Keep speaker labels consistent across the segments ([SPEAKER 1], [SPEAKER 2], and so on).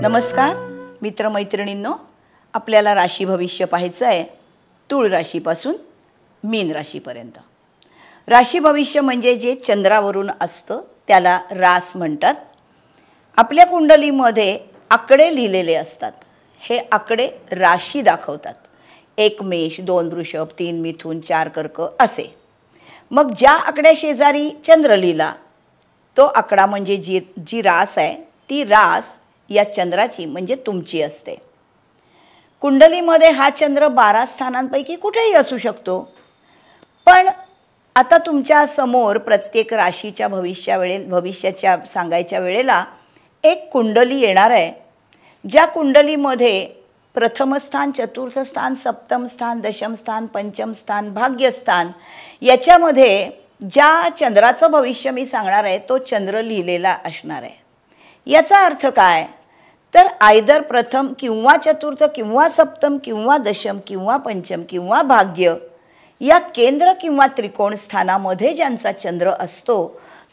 [SPEAKER 1] नमस्कार मित्रमैत्रिणींनो, आपल्याला राशी भविष्य पाहायचं आहे तुळ राशीपासून मीन राशीपर्यंत। राशी भविष्य म्हणजे जे चंद्रावरून असतं त्याला रास म्हणतात। आपल्या कुंडलीमध्ये आकडे लिहिलेले असतात, हे आकडे राशी दाखवतात। 1 मेष, 2 वृषभ, 3 मिथुन, 4 कर्क असे। मग ज्या आकड्या शेजारी चंद्र लिहिला तो आकडा म्हणजे जी रास आहे ती रास या चंद्राची म्हणजे तुमची असते। कुंडलीमध्ये हा चंद्र 12 स्थानांपैकी कुठेही असू शकतो, पण आता तुमच्या समोर प्रत्येक राशीच्या भविष्याच्या सांगायच्या वेळेला एक कुंडली येणार आहे, ज्या कुंडलीमध्ये प्रथम स्थान, चतुर्थ स्थान, सप्तम स्थान, दशम स्थान, पंचम स्थान, भाग्यस्थान याच्यामध्ये ज्या चंद्राचं भविष्य मी सांगणार आहे तो चंद्र लिहिलेला असणार आहे। याचा अर्थ काय, तर आयदर प्रथम किंवा चतुर्थ किंवा सप्तम किंवा दशम किंवा पंचम किंवा भाग्य या केंद्र किंवा त्रिकोण स्थानामध्ये ज्यांचा चंद्र असतो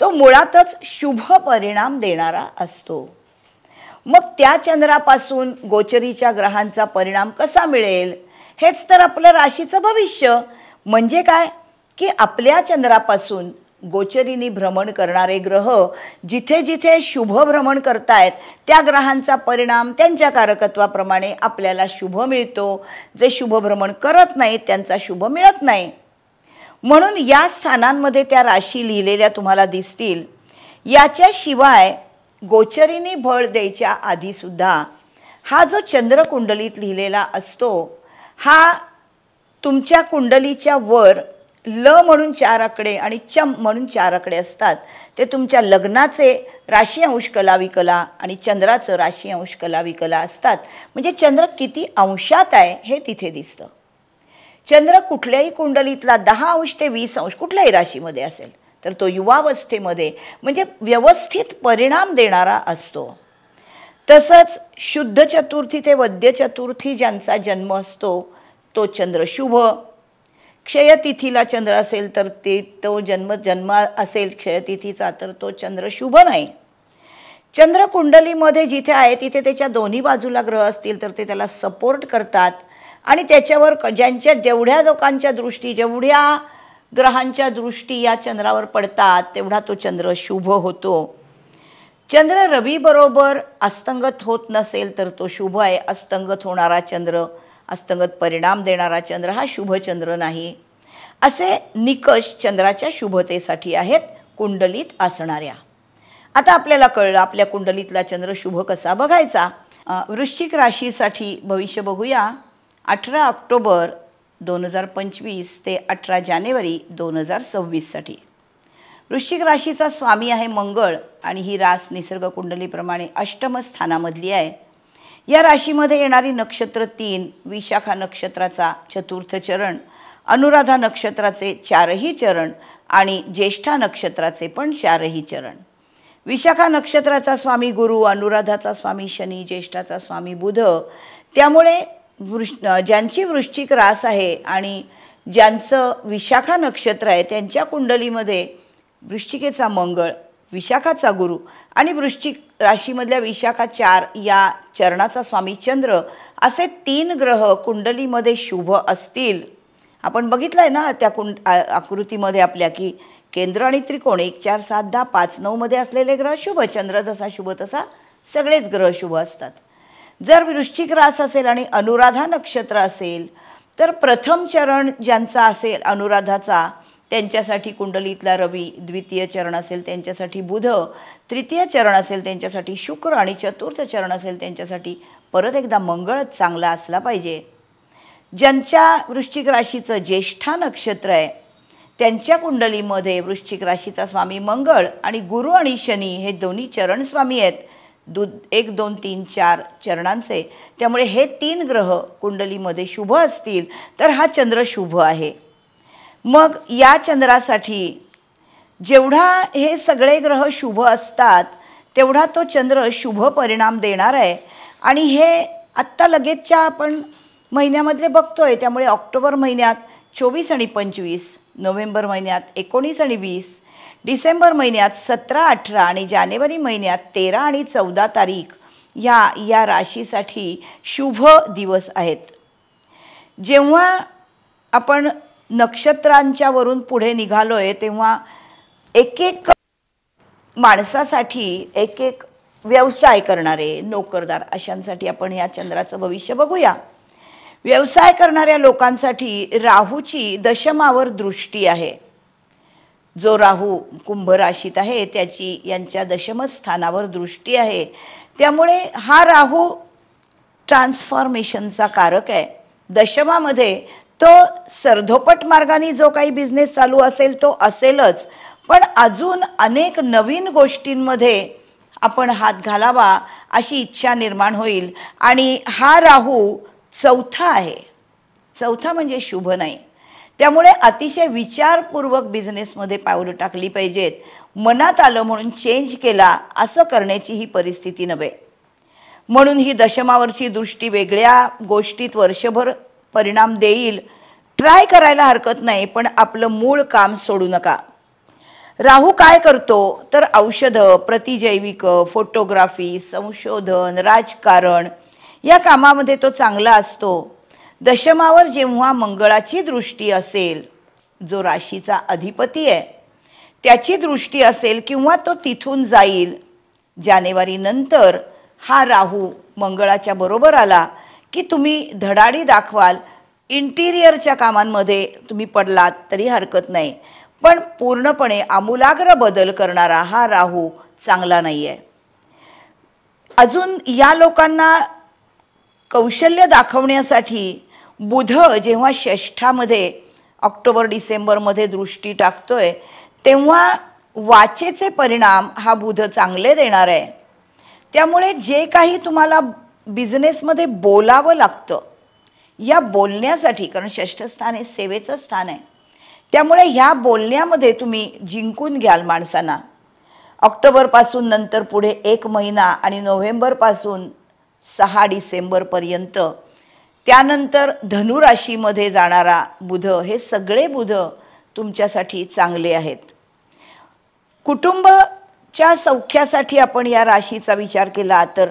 [SPEAKER 1] तो मुळातच शुभ परिणाम देणारा असतो। मग त्या चंद्रापासून गोचरीच्या ग्रहांचा परिणाम कसा मिळेल, हेच तर आपलं राशीचं भविष्य। म्हणजे काय की आपल्या चंद्रापासून गोचरीनी भ्रमण करणारे ग्रह जिथे जिथे शुभ भ्रमण करतायत त्या ग्रहांचा परिणाम त्यांच्या कारकत्वाप्रमाणे आपल्याला शुभ मिळतो। जे शुभ भ्रमण करत नाहीत त्यांचा शुभ मिळत नाही। म्हणून या स्थानांमध्ये त्या राशी लिहिलेल्या तुम्हाला दिसतील। याच्याशिवाय गोचरीनी बळ द्यायच्या आधी सुद्धा हा जो चंद्र कुंडलीत लिहिलेला असतो हा तुमच्या कुंडलीच्या वर ल म्हणून 4 आकडे आणि चम म्हणून 4 आकडे असतात। ते तुमच्या लग्नाचे राशी अंश कला विकला आणि चंद्राचं राशी अंश कला विकला असतात। म्हणजे चंद्र किती अंशात आहे हे तिथे दिसतं। चंद्र कुठल्याही कुंडलीतला 10 अंश ते 20 अंश कुठल्याही राशीमध्ये असेल तर तो युवावस्थेमध्ये म्हणजे व्यवस्थित परिणाम देणारा असतो। तसंच शुद्ध चतुर्थी ते वद्य चतुर्थी ज्यांचा जन्म असतो तो चंद्र शुभ। क्षयतिथीला चंद्र असेल तर तो जन्म असेल क्षयतिथीचा तर तो चंद्र शुभ नाही। चंद्र कुंडलीमध्ये जिथे आहे तिथे त्याच्या दोन्ही बाजूला ग्रह असतील तर ते त्याला सपोर्ट करतात आणि त्याच्यावर जेवढ्या लोकांच्या दृष्टी जेवढ्या ग्रहांच्या दृष्टी या चंद्रावर पडतात तेवढा तो चंद्र शुभ होतो। चंद्र रवी बरोबर अस्तंगत होत नसेल तर तो शुभ आहे। अस्तंगत होणारा चंद्र, अस्तंगत परिणाम देणारा चंद्र हा शुभ चंद्र नाही। असे निकष चंद्राच्या शुभतेसाठी आहेत कुंडलीत असणाऱ्या। आता आपल्याला कळलं आपल्या कुंडलीतला चंद्र शुभ कसा बघायचा। वृश्चिक राशीसाठी भविष्य बघूया। 18 ऑक्टोबर 2025 ते 18 जानेवारी 2026 साठी। वृश्चिक राशीचा स्वामी आहे मंगळ आणि ही रास निसर्ग कुंडलीप्रमाणे अष्टम स्थानामधली आहे। या राशीमध्ये येणारी नक्षत्र 3, विशाखा नक्षत्राचा चतुर्थ चरण, अनुराधा नक्षत्राचे 4ही चरण आणि ज्येष्ठा नक्षत्राचे पण 4ही चरण। विशाखा नक्षत्राचा स्वामी गुरु, अनुराधाचा स्वामी शनी, ज्येष्ठाचा स्वामी बुध। त्यामुळे ज्यांची वृश्चिक रास आहे आणि ज्यांचं विशाखा नक्षत्र आहे त्यांच्या कुंडलीमध्ये वृश्चिकेचा मंगळ, विशाखाचा गुरु आणि वृश्चिक राशीमधल्या विशाखा 4 या चरणाचा स्वामी चंद्र असे 3 ग्रह कुंडलीमध्ये शुभ असतील। आपण बघितलंय ना त्या आकृतीमध्ये आपल्या की केंद्र आणि त्रिकोण 1 4 7 10 5 9 मध्ये असलेले ग्रह शुभ। चंद्र जसा शुभ तसा सगळेच ग्रह शुभ असतात। जर वृश्चिक रास असेल आणि अनुराधा नक्षत्र असेल तर प्रथम चरण ज्यांचा असेल अनुराधाचा त्यांच्यासाठी कुंडलीतला रवी, द्वितीय चरण असेल त्यांच्यासाठी बुध, तृतीय चरण असेल त्यांच्यासाठी शुक्र आणि चतुर्थ चरण असेल त्यांच्यासाठी परत एकदा मंगळच चांगला असला पाहिजे। ज्यांच्या वृश्चिक राशीचं ज्येष्ठा नक्षत्र आहे त्यांच्या कुंडलीमध्ये वृश्चिक राशीचा स्वामी मंगळ आणि गुरु आणि शनी हे दोन्ही चरण स्वामी आहेत 1 2 3 4 चरणांचे। त्यामुळे हे 3 ग्रह कुंडलीमध्ये शुभ असतील तर हा चंद्र शुभ आहे। मग या चंद्रासाठी जेवढा हे सगळे ग्रह शुभ असतात तेवढा तो चंद्र शुभ परिणाम देणार आहे। आणि हे आत्ता लगेचच्या आपण महिन्यामधले बघतोय, त्यामुळे ऑक्टोबर महिन्यात 24 आणि 25, नोव्हेंबर महिन्यात 19 आणि 20, डिसेंबर महिन्यात 17, 18 आणि जानेवारी महिन्यात 13 आणि 14 तारीख या राशीसाठी शुभ दिवस आहेत. जेव्हा आपण नक्षत्रांच्या वरून पुढे निघालोय तेव्हा एक एक माणसासाठी एक एक व्यवसाय करणारे नोकरदार अशांसाठी आपण या चंद्राचं भविष्य बघूया. व्यवसाय करणाऱ्या लोकांसाठी राहूची दशमावर दृष्टी आहे. जो राहू कुंभ राशीत आहे त्याची यांच्या दशमस्थानावर दृष्टी आहे. त्यामुळे हा राहू ट्रान्सफॉर्मेशनचा कारक आहे. दशमामध्ये तो सरधोपट मार्गाने जो काही बिझनेस चालू असेल तो असेलच, पण अजून अनेक नवीन गोष्टींमध्ये आपण हात घालावा अशी इच्छा निर्माण होईल. आणि हा राहू चौथा आहे. चौथा म्हणजे शुभ नाही. त्यामुळे अतिशय विचारपूर्वक बिझनेसमध्ये पावलं टाकली पाहिजेत. मनात आलं म्हणून चेंज केला असं करण्याची ही परिस्थिती नव्हे. म्हणून ही दशमावरची दृष्टी वेगळ्या गोष्टीत वर्षभर परिणाम देईल. ट्राय करायला हरकत नाही, पण आपलं मूळ काम सोडू नका. राहू काय करतो तर औषधं, प्रतिजैविक, फोटोग्राफी, संशोधन, राजकारण या कामामध्ये तो चांगला असतो. दशमावर जेव्हा मंगळाची दृष्टी असेल, जो राशीचा अधिपती आहे त्याची दृष्टी असेल किंवा तो तिथून जाईल, जानेवारी नंतर हा राहू मंगळाच्या बरोबर आला की तुम्ही धडाडी दाखवाल. इंटिरियरच्या कामांमध्ये तुम्ही पडलात तरी हरकत नाही, पण पूर्णपणे आमूलाग्र बदल करणारा हा राहू चांगला नाही आहे. अजून या लोकांना कौशल्य दाखवण्यासाठी बुध जेव्हा षष्ठामध्ये ऑक्टोबर-डिसेंबरमध्ये दृष्टी टाकतोय तेव्हा वाचेचे परिणाम हा बुध चांगले देणार आहे. त्यामुळे जे काही तुम्हाला बिझनेसमध्ये बोलावं लागतं, या बोलण्यासाठी, कारण षष्ठ स्थान हे सेवेचं स्थान आहे, त्यामुळे ह्या बोलण्यामध्ये तुम्ही जिंकून घ्याल माणसांना. ऑक्टोबरपासून नंतर पुढे 1 महिना आणि नोव्हेंबरपासून 6 डिसेंबरपर्यंत, त्यानंतर धनुराशीमध्ये जाणारा बुध, हे सगळे बुध तुमच्यासाठी चांगले आहेत. कुटुंबाच्या सौख्यासाठी आपण या राशीचा विचार केला तर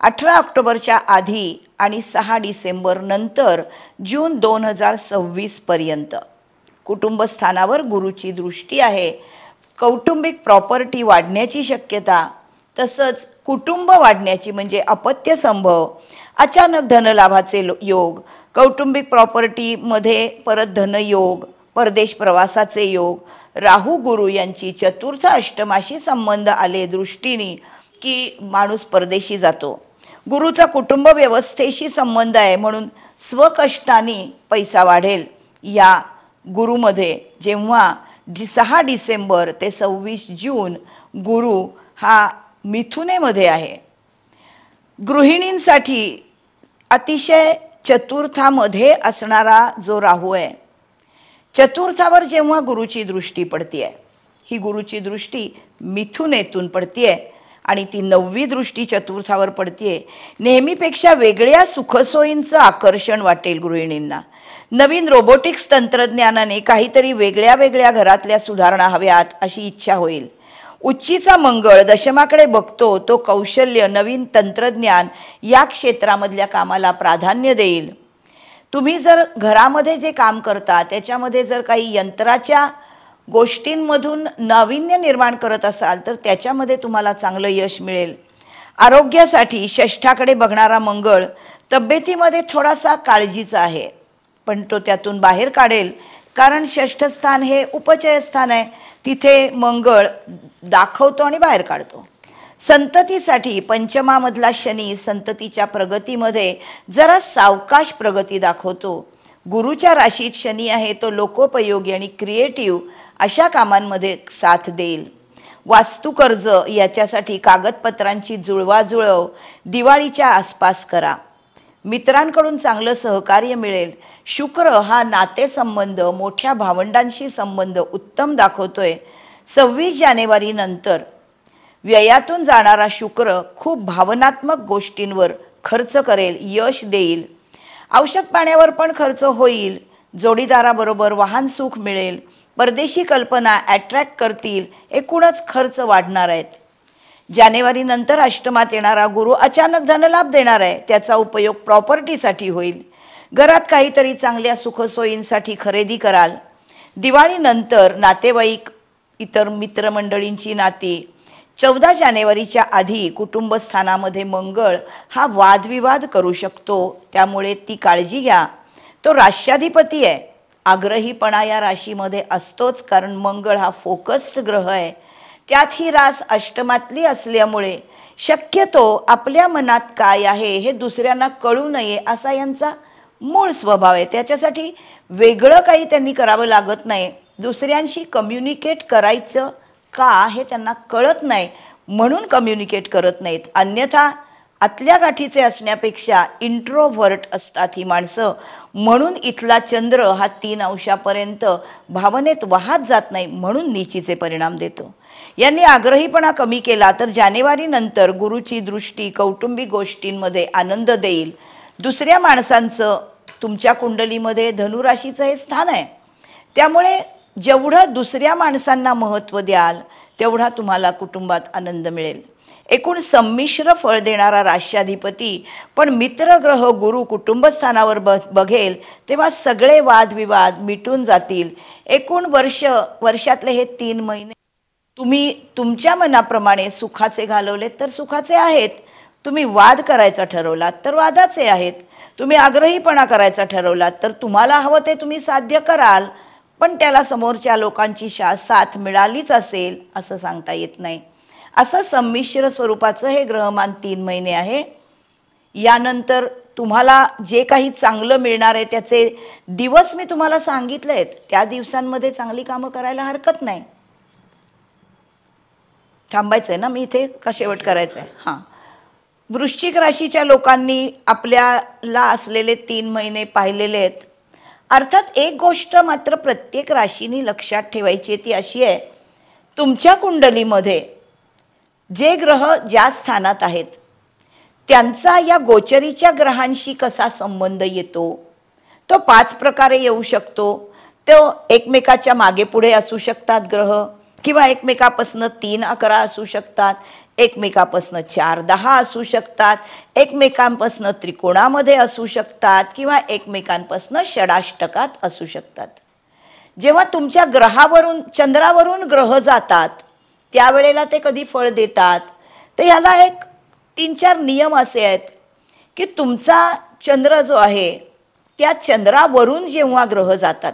[SPEAKER 1] 18 ऑक्टोबरच्या आधी आणि 6 डिसेंबर नंतर जून 2026 पर्यंत कुटुंबस्थानावर गुरुची दृष्टी आहे. कौटुंबिक प्रॉपर्टी वाढण्याची शक्यता, तसंच कुटुंब वाढण्याची म्हणजे अपत्य संभव, अचानक धनलाभाचे योग, कौटुंबिक प्रॉपर्टीमध्ये परत धनयोग, परदेश प्रवासाचे योग, राहू गुरु यांची चतुर्थ अष्टमाशी संबंध आले दृष्टीने की माणूस परदेशी जातो. गुरुचा कुटुंब व्यवस्थेशी संबंध आहे म्हणून स्वकष्टाने पैसा वाढेल. या गुरुमध्ये जेव्हा 6 डिसेंबर ते 26 जून गुरु हा मिथुनेमध्ये आहे. गृहिणींसाठी अतिशय चतुर्थामध्ये असणारा जो राहू आहे, चतुर्थावर जेव्हा गुरुची दृष्टी पडते आहे, ही गुरुची दृष्टी मिथुनेतून पडते आहे आणि ती 9वी दृष्टी चतुर्थावर पडते. नेहमीपेक्षा वेगळ्या सुखसोयींचं आकर्षण वाटेल गृहिणींना. नवीन रोबोटिक्स तंत्रज्ञानाने काहीतरी वेगळ्या वेगळ्या घरातल्या सुधारणा हव्यात अशी इच्छा होईल. उच्चीचा मंगळ दशमाकडे बघतो, तो कौशल्य, नवीन तंत्रज्ञान या क्षेत्रामधल्या कामाला प्राधान्य देईल. तुम्ही जर घरामध्ये जे काम करता त्याच्यामध्ये जर काही यंत्राच्या गोष्टींमधून नाविन्य निर्माण करत असाल तर त्याच्यामध्ये तुम्हाला चांगलं यश मिळेल. आरोग्यासाठी षष्ठाकडे बघणारा मंगळ तब्येतीमध्ये थोडासा काळजीचा आहे, पण तो त्यातून बाहेर काढेल, कारण षष्ठस्थान हे उपचय स्थान आहे. तिथे मंगळ दाखवतो आणि बाहेर काढतो. संततीसाठी पंचमामधला शनी संततीच्या प्रगतीमध्ये जरा सावकाश प्रगती दाखवतो. गुरुच्या राशीत शनी आहे, तो लोकोपयोगी आणि क्रिएटिव्ह अशा कामांमध्ये साथ देईल. वास्तुकर्ज याच्यासाठी कागदपत्रांची जुळवाजुळव दिवाळीच्या आसपास करा. मित्रांकडून चांगलं सहकार्य मिळेल. शुक्र हा नातेसंबंध, मोठ्या भावंडांशी संबंध उत्तम दाखवतोय. 26 जानेवारी नंतर व्ययातून जाणारा शुक्र खूप भावनात्मक गोष्टींवर खर्च करेल, यश देईल. औषध पाण्यावर पण खर्च होईल. जोडीदाराबरोबर वाहन सुख मिळेल. परदेशी कल्पना अट्रॅक्ट करतील. एकूणच खर्च वाढणार आहेत. जानेवारी नंतर अष्टमात येणारा गुरु अचानक धनलाभ देणार आहे. त्याचा उपयोग प्रॉपर्टीसाठी होईल. घरात काहीतरी चांगल्या सुखसोयींसाठी खरेदी कराल. दिवाळीनंतर नातेवाईक, इतर मित्रमंडळींची नाती. 14 जानेवारीच्या आधी कुटुंबस्थानामध्ये मंगळ हा वादविवाद करू शकतो, त्यामुळे ती काळजी घ्या. तो राष्ट्राधिपती आहे. आग्रहीपणा या राशीमध्ये असतोच, कारण मंगळ हा फोकस्ड ग्रह आहे. त्यात ही रास अष्टमातली असल्यामुळे शक्यतो आपल्या मनात काय आहे हे दुसऱ्यांना कळू नये असा यांचा मूळ स्वभाव आहे. त्याच्यासाठी वेगळं काही त्यांनी करावं लागत नाही. दुसऱ्यांशी कम्युनिकेट करायचं का हे त्यांना कळत नाही, म्हणून कम्युनिकेट करत नाहीत. अन्यथा आतल्या गाठीचे असण्यापेक्षा इंट्रोव्हर्ट असतात ही माणसं. म्हणून इथला चंद्र हा 3 अंशापर्यंत भावनेत वाहत जात नाही, म्हणून नीचीचे परिणाम देतो. यांनी आग्रहीपणा कमी केला तर जानेवारी नंतर गुरुची दृष्टी कौटुंबिक गोष्टींमध्ये आनंद देईल. दुसऱ्या माणसांचं तुमच्या कुंडलीमध्ये धनुराशीचं हे स्थान आहे, त्यामुळे जेवढं दुसऱ्या माणसांना महत्त्व द्याल तेवढा तुम्हाला कुटुंबात आनंद मिळेल. एकूण संमिश्र फळ देणारा राष्ट्राधिपती पण मित्रग्रह गुरु कुटुंबस्थानावर बघेल तेव्हा सगळे वादविवाद मिटून जातील. एकूण वर्षातले हे 3 महिने तुम्ही तुमच्या मनाप्रमाणे सुखाचे घालवलेत तर सुखाचे आहेत. तुम्ही वाद करायचा ठरवलात तर वादाचे आहेत. तुम्ही आग्रहीपणा करायचा स्वरूपात तर तुम्हाला हवं ते तुम्ही साध्य कराल, पण त्याला समोरच्या लोकांची साथ मिळालीच असेल असं सांगता येत नाही. असं संमिश्र स्वरूपाचं हे ग्रहमान 3 महिने आहे. यानंतर तुम्हाला जे काही चांगलं मिळणार आहे त्याचे दिवस मी तुम्हाला सांगितले आहेत. त्या दिवसांमध्ये चांगली कामं करायला हरकत नाही. थांबायचं आहे ना, मी इथे का शेवट करायचं आहे? हां, वृश्चिक राशीच्या लोकांनी आपल्याला असलेले 3 महिने पाहिलेले आहेत. अर्थात एक गोष्ट मात्र प्रत्येक राशीने लक्षात ठेवायची ती अशी आहे, तुमच्या कुंडलीमध्ये जे ग्रह ज्या स्थानात आहेत त्यांचा या गोचरीच्या ग्रहांशी कसा संबंध येतो तो 5 प्रकारे येऊ शकतो. तो एकमेकाच्या मागे पुढे असू शकतात ग्रह, किंवा एकमेकापासून 3-11 असू शकतात, एकमेकापासून 4-10 असू शकतात, एकमेकांपासून त्रिकोणामध्ये असू शकतात, किंवा एकमेकांपासून षडाष्टकात असू शकतात. जेव्हा तुमच्या ग्रहावरून चंद्रावरून ग्रह जातात त्यावेळेला ते कधी फळ देतात तर ह्याला एक 3-4 नियम असे आहेत की तुमचा चंद्र जो आहे त्या चंद्रावरून जेव्हा ग्रह जातात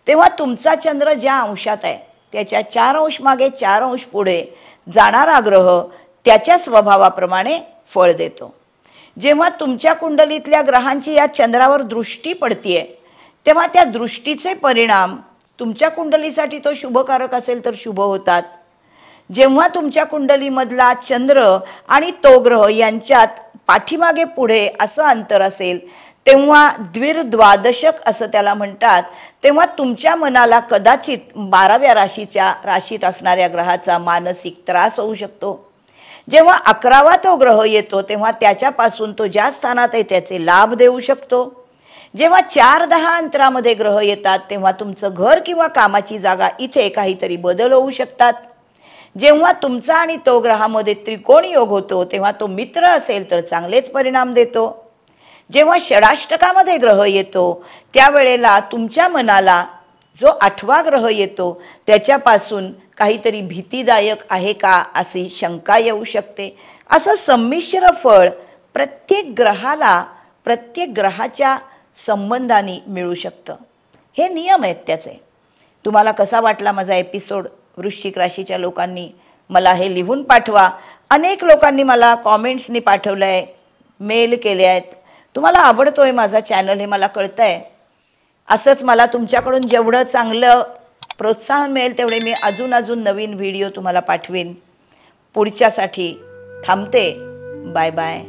[SPEAKER 1] तेव्हा तुमचा चंद्र ज्या अंशात आहे त्याच्या 4 अंश मागे 4 अंश पुढे जाणारा ग्रह त्याच्या स्वभावाप्रमाणे फळ देतो. जेव्हा तुमच्या कुंडलीतल्या ग्रहांची या चंद्रावर दृष्टी पडतीये तेव्हा त्या दृष्टीचे परिणाम तुमच्या कुंडलीसाठी तो शुभकारक असेल तर शुभ होतात. जेव्हा तुमच्या कुंडलीमधला चंद्र आणि तो ग्रह यांच्यात पाठीमागे पुढे असं अंतर असेल तेव्हा द्विर्द्वादशक असं त्याला म्हणतात. तेव्हा तुमच्या मनाला कदाचित 12व्या राशीत असणाऱ्या ग्रहाचा मानसिक त्रास होऊ शकतो. जेव्हा 11वा तो ग्रह येतो तेव्हा त्याच्यापासून तो ज्या स्थानात आहे त्याचे लाभ देऊ शकतो. जेव्हा 4-10 अंतरामध्ये ग्रह येतात तेव्हा तुमचं घर किंवा कामाची जागा इथे काहीतरी बदल होऊ शकतात. जेव्हा तुमचा आणि तो ग्रहामध्ये त्रिकोण योग होतो तेव्हा तो मित्र असेल तर चांगलेच परिणाम देतो. जेव्हा षडाष्टकामध्ये ग्रह येतो त्यावेळेला तुमच्या मनाला जो 8वा ग्रह येतो त्याच्यापासून काहीतरी भीतीदायक आहे का अशी शंका येऊ शकते. असं संमिश्र फळ प्रत्येक ग्रहाला प्रत्येक ग्रहाच्या संबंधाने मिळू शकतं. हे नियम आहेत त्याचे. तुम्हाला कसा वाटला माझा एपिसोड? वृश्चिक राशीच्या लोकांनी मला हे लिहून पाठवा. अनेक लोकांनी मला कॉमेंट्सनी पाठवलं आहे, मेल केले आहेत. तुम्हाला आवडतोय माझा चॅनल हे मला कळतं आहे. असंच मला तुमच्याकडून जेवढं चांगलं प्रोत्साहन मिळेल तेवढे मी अजून नवीन व्हिडिओ तुम्हाला पाठवेन. पुढच्यासाठी थांबते. Bye bye.